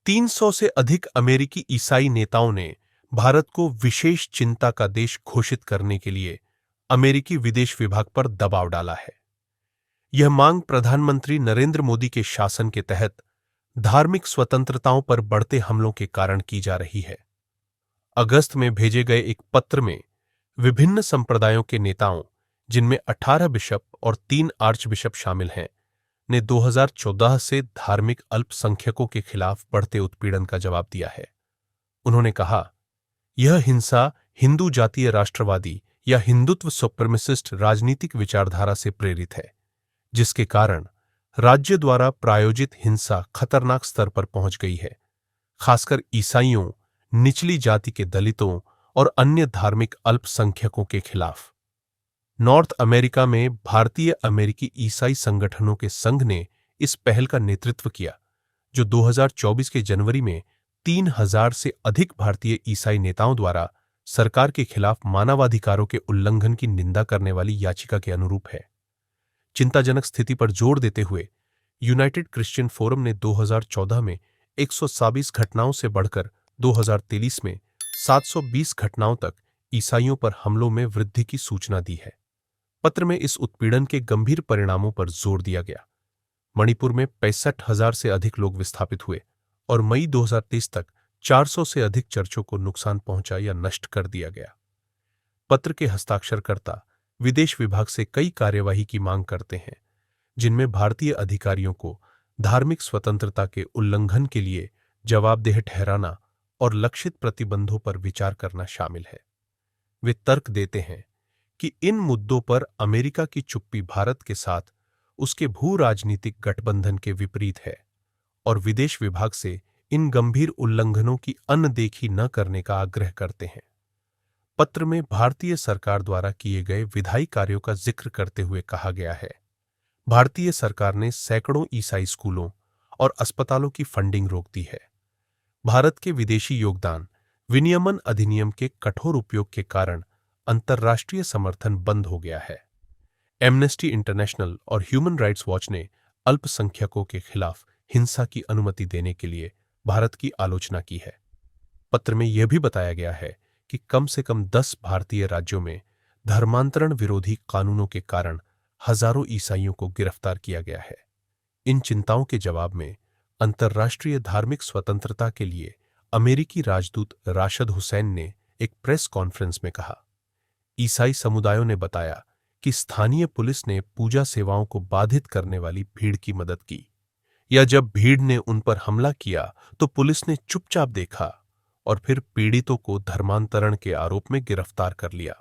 300 से अधिक अमेरिकी ईसाई नेताओं ने भारत को विशेष चिंता का देश घोषित करने के लिए अमेरिकी विदेश विभाग पर दबाव डाला है। यह मांग प्रधानमंत्री नरेंद्र मोदी के शासन के तहत धार्मिक स्वतंत्रताओं पर बढ़ते हमलों के कारण की जा रही है। अगस्त में भेजे गए एक पत्र में विभिन्न संप्रदायों के नेताओं, जिनमें 18 बिशप और 3 आर्च बिशप शामिल हैं, ने 2014 से धार्मिक अल्पसंख्यकों के खिलाफ बढ़ते उत्पीड़न का जवाब दिया है। उन्होंने कहा, यह हिंसा हिंदू जातीय राष्ट्रवादी या हिंदुत्व सुप्रीमेसिस्ट राजनीतिक विचारधारा से प्रेरित है, जिसके कारण राज्य द्वारा प्रायोजित हिंसा खतरनाक स्तर पर पहुंच गई है, खासकर ईसाइयों, निचली जाति के दलितों और अन्य धार्मिक अल्पसंख्यकों के खिलाफ। नॉर्थ अमेरिका में भारतीय अमेरिकी ईसाई संगठनों के संघ ने इस पहल का नेतृत्व किया, जो 2024 के जनवरी में 3000 से अधिक भारतीय ईसाई नेताओं द्वारा सरकार के खिलाफ मानवाधिकारों के उल्लंघन की निंदा करने वाली याचिका के अनुरूप है। चिंताजनक स्थिति पर जोर देते हुए यूनाइटेड क्रिश्चियन फोरम ने 2014 में 127 घटनाओं से बढ़कर 2023 में 720 घटनाओं तक ईसाइयों पर हमलों में वृद्धि की सूचना दी है। पत्र में इस उत्पीड़न के गंभीर परिणामों पर जोर दिया गया। मणिपुर में 65,000 से अधिक लोग विस्थापित हुए और मई 2023 तक 400 से अधिक चर्चों को नुकसान पहुंचा या नष्ट कर दिया गया। पत्र के हस्ताक्षरकर्ता विदेश विभाग से कई कार्यवाही की मांग करते हैं, जिनमें भारतीय अधिकारियों को धार्मिक स्वतंत्रता के उल्लंघन के लिए जवाबदेह ठहराना और लक्षित प्रतिबंधों पर विचार करना शामिल है। वे तर्क देते हैं कि इन मुद्दों पर अमेरिका की चुप्पी भारत के साथ उसके भू राजनीतिक गठबंधन के विपरीत है और विदेश विभाग से इन गंभीर उल्लंघनों की अनदेखी न करने का आग्रह करते हैं। पत्र में भारतीय सरकार द्वारा किए गए विधायी कार्यों का जिक्र करते हुए कहा गया है, भारतीय सरकार ने सैकड़ों ईसाई स्कूलों और अस्पतालों की फंडिंग रोक दी है। भारत के विदेशी योगदान विनियमन अधिनियम के कठोर उपयोग के कारण अंतर्राष्ट्रीय समर्थन बंद हो गया है। एमनेस्टी इंटरनेशनल और ह्यूमन राइट्स वॉच ने अल्पसंख्यकों के खिलाफ हिंसा की अनुमति देने के लिए भारत की आलोचना की है। पत्र में यह भी बताया गया है कि कम से कम 10 भारतीय राज्यों में धर्मांतरण विरोधी कानूनों के कारण हजारों ईसाइयों को गिरफ्तार किया गया है। इन चिंताओं के जवाब में अंतर्राष्ट्रीय धार्मिक स्वतंत्रता के लिए अमेरिकी राजदूत राशिद हुसैन ने एक प्रेस कॉन्फ्रेंस में कहा, ईसाई समुदायों ने बताया कि स्थानीय पुलिस ने पूजा सेवाओं को बाधित करने वाली भीड़ की मदद की, या जब भीड़ ने उन पर हमला किया तो पुलिस ने चुपचाप देखा और फिर पीड़ितों को धर्मांतरण के आरोप में गिरफ्तार कर लिया।